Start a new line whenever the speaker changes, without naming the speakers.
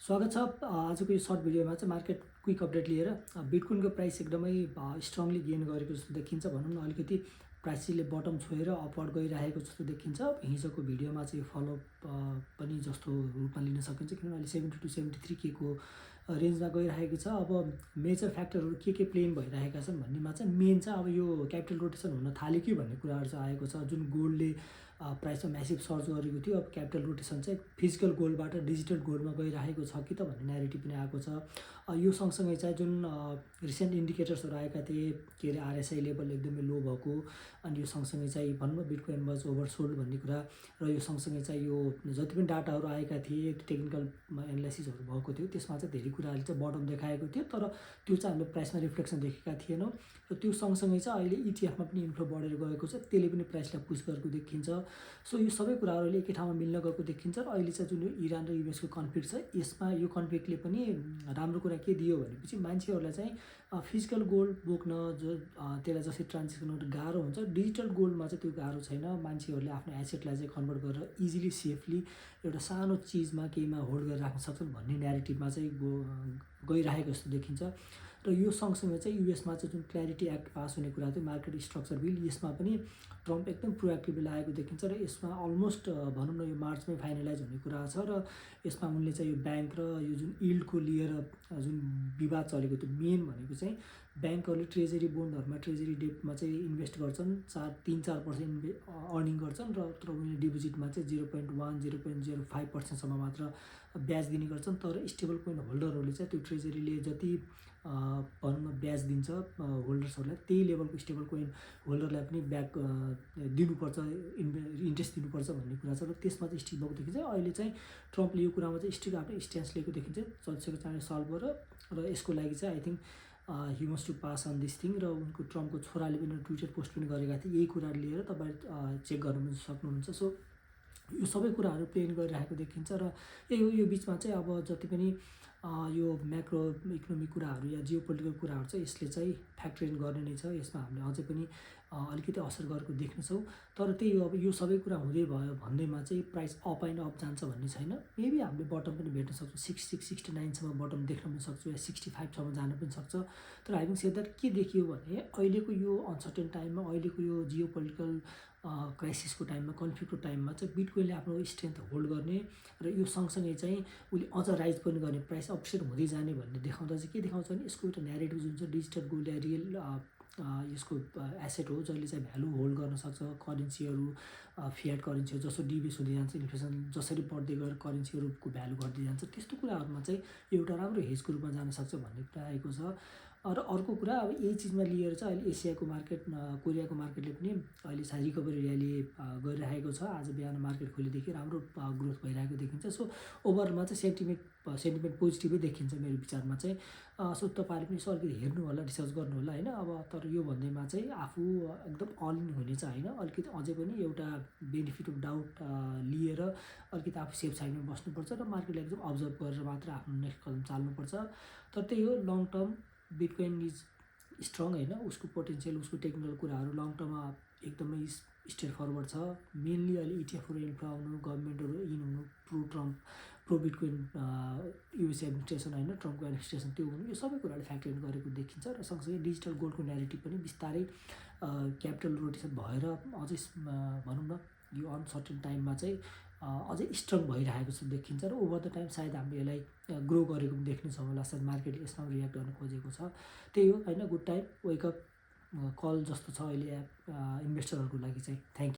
स्वागत छ। आजको यो सर्ट भिडियोमा चाहिँ मार्केट क्विक अपडेट लिएर बिटकोइनको प्राइस एकदमै स्ट्रङली गेन गरेको जस्तो देखिन्छ। भनौँ न अलिकति प्राइसले बटम छोएर अपवर्ड गइरहेको जस्तो देखिन्छ। हिजोको भिडियोमा चाहिँ फलोअप पनि जस्तो रूपमा लिन सकिन्छ, किनभने अहिले 70 to 73 के को रेन्जमा गइरहेको छ। अब मेजर फ्याक्टरहरू के प्लेन भइरहेका छन् भन्नेमा चाहिँ मेन चाहिँ अब यो क्यापिटल रोटेसन हुन थाल्यो कि भन्ने कुराहरू चाहिँ आएको छ। जुन गोल्डले प्राइसमा म्यासिभ सर्च गरेको थियो, अब क्यापिटल रोटेसन चाहिँ फिजिकल गोल्डबाट डिजिटल गोल्डमा गइरहेको छ कि त भन्ने न्यारेटिभ पनि आएको छ। यो सँगसँगै चाहिँ जुन रिसेन्ट इन्डिकेटर्सहरू आएका थिए, के अरे आरएसआई लेभल एकदमै लो भएको, अनि यो सँगसँगै चाहिँ भनौँ न बिटकोइन वाज ओभरसोल्ड भन्ने कुरा, र यो सँगसँगै चाहिँ यो जति पनि डाटाहरू आएका थिए, टेक्निकल एनालाइसिसहरू भएको थियो, त्यसमा चाहिँ धेरै कुराहरूले चाहिँ बटम देखाएको थियो, तर त्यो चाहिँ हामीले प्राइसमा रिफ्लेक्सन देखेका थिएनौँ। र त्यो सँगसँगै चाहिँ अहिले इटिएफमा पनि इन्फ्लो बढेर गएको छ, त्यसले पनि प्राइसलाई पुस गरेको देखिन्छ। सो यो सबै कुराहरू अहिले एकै ठाउँमा मिल्न गएको देखिन्छ। र अहिले चाहिँ जुन यो इरान र युएसको कन्फ्लिक्ट छ, यसमा यो कन्फ्लिक्टले पनि राम्रो कुरा के दियो भनेपछि मान्छेहरूलाई चाहिँ फिजिकल गोल्ड बोक्न जो त्यसलाई जसरी ट्रान्जेक्सन गर्नु गाह्रो हुन्छ, डिजिटल गोल्डमा चाहिँ त्यो गाह्रो छैन। मान्छेहरूले आफ्नो एसेटलाई चाहिँ कन्भर्ट गरेर इजिली सेफली एउटा सानो चिजमा केहीमा होल्ड गरेर राख्न सक्छन् भन्ने न्यारेटिभमा चाहिँ गइरहेको जस्तो देखिन्छ। र यो सँगसँगै चाहिँ युएसमा चाहिँ जुन क्ल्यारिटी एक्ट पास हुने कुरा थियो, मार्केट स्ट्रक्चर बिल, यसमा पनि ट्रम्प एकदम प्रोएक्टिभली लागेको देखिन्छ। र यसमा अलमोस्ट भनौँ न यो मार्चमै फाइनलाइज हुने कुरा छ। र यसमा उनले चाहिँ यो ब्याङ्क र यो जुन यील्डको लिएर जुन विवाद चलेको थियो, मेन भनेको चाहिँ ब्याङ्कहरूले ट्रेजरी बोन्डहरूमा, ट्रेजरी डेटमा चाहिँ इन्भेस्ट गर्छन्, 3-4% अर्निङ गर्छन्, र तर उनीहरूले डिपोजिटमा चाहिँ 0.1 0.05% मात्र ब्याज दिने गर्छन्। तर स्टेबल कोइन होल्डरहरूले चाहिँ त्यो ट्रेजरीले जति भनौँ न ब्याज दिन्छ होल्डर्सहरूलाई, त्यही लेभलको स्टेबल कोइन होल्डरलाई पनि ब्याक दिनुपर्छ, इन्ट्रेस्ट दिनुपर्छ भन्ने कुरा छ। र त्यसमा चाहिँ स्टिक भएको देखिन्छ। अहिले चाहिँ ट्रम्पले यो कुरामा चाहिँ स्टिक आफ्नो स्ट्यान्स लिएको देखिन्छ, चर्चेको चाहिँ सल्भ गरेर। र यसको लागि चाहिँ I think he wants to pass on this thing. र उनको ट्रम्पको छोराले पनि ट्विटर पोस्ट पनि गरेका थिए यही कुरा लिएर, तपाईँ चेक गर्नु पनि सक्नुहुन्छ। सो यो सबै कुराहरू प्लेन गरिरहेको देखिन्छ। र यो बिचमा चाहिँ अब जति पनि यो म्याक्रो इकोनोमिक कुराहरू या जियो पोलिटिकल कुराहरू चाहिँ यसले चाहिँ फ्याक्टर इन गर्ने नै छ। यसमा हामीले अझै पनि अलिकति असर गरेको देख्नेछौँ। तर त्यही हो, अब यो सबै कुरा हुँदै भयो भन्दैमा चाहिँ प्राइस अप एन्ड अप जान्छ भन्ने छैन। मेबी हामीले बटम पनि भेट्न सक्छौँ, 66-69सम्म बटम देख्न पनि सक्छौँ, या 65सम्म जान पनि सक्छ। तर हाइभिङ सेड द्याट के देखियो भने अहिलेको यो अनसर्टेन टाइममा, अहिलेको यो जियो पोलिटिकल क्राइसिसको टाइममा, कन्फ्लिक्टको टाइममा चाहिँ बिटकोइनले आफ्नो स्ट्रेन्थ होल्ड गर्ने, र यो सँगसँगै चाहिँ उसले अझ राइज पनि गर्ने, प्राइस अपसेट हुँदै जाने भन्ने देखाउँदा चाहिँ के देखाउँछ भने यसको एउटा न्यारेटिभ जुन चाहिँ डिजिटल गोल्ड या रियल यसको एसेट हो, जसले चाहिँ भ्यालु होल्ड गर्न सक्छ। करेन्सीहरू, फियाट करेन्सीहरू जसो डिबेस हुँदै जान्छ, इन्फ्लेसन जसरी बढ्दै गएर करेन्सीहरूको भ्यालु घट्दै जान्छ, त्यस्तो कुराहरूमा चाहिँ एउटा राम्रो हेजको रूपमा जान सक्छ भन्ने कुरा आएको छ। र अर्को कुरा, अब यही चिजमा लिएर चाहिँ अहिले एसियाको मार्केट, कोरियाको मार्केटले पनि अहिले चाहिँ रिकभरी र्याली गरिरहेको छ। आज बिहान मार्केट खोलेदेखि राम्रो ग्रोथ भइरहेको देखिन्छ। सो ओभरअलमा चाहिँ सेन्टिमेन्ट पोजिटिभै देखिन्छ मेरो विचारमा चाहिँ। सो तपाईँहरूले पनि यसो अलिकति हेर्नु होला, रिसर्च गर्नु होला होइन। अब तर यो भन्दैमा चाहिँ आफू एकदम अल इन हुने चाहिँ होइन, अलिकति अझै पनि एउटा बेनिफिट अफ डाउट लिएर अलिकति आफू सेफ साइडमा बस्नुपर्छ, र मार्केटलाई एकदम अब्जर्भ गरेर मात्र आफ्नो नेक्स्ट कदम चाल्नुपर्छ। तर त्यही हो, long term bitcoin is strong होइन, उसको पोटेन्सियल, उसको टेक्निकल कुराहरू लङ टर्ममा एकदमै स्ट्रेट फरवर्ड छ। मेनली अहिले इटिएफहरू इन्फ्लो आउनु, गभर्मेन्टहरू इन हुनु, प्रो बिटकोइन युएस एडमिनिस्ट्रेसन होइन, ट्रम्पको एडमिनिस्ट्रेसन त्यो हुनु, यो सबै कुराले फ्याक्टर इन गरेको देखिन्छ। र सँगसँगै डिजिटल गोल्डको न्यारेटिभ पनि बिस्तारै क्यापिटल रोटेसन भएर अझै भनौँ न यो अनसर्टेन टाइममा चाहिँ अझै स्ट्रङ भइरहेको जस्तो देखिन्छ। र ओभर द टाइम सायद हामीले यसलाई ग्रो गरेको पनि देख्नेछौँ होला, सायद मार्केटले यसमा रियाक्ट गर्न खोजेको छ। त्यही हो होइन, गुड टाइम वेकअप कल जस्तो छ अहिले इन्भेस्टरहरूको लागि चाहिँ। Thank you.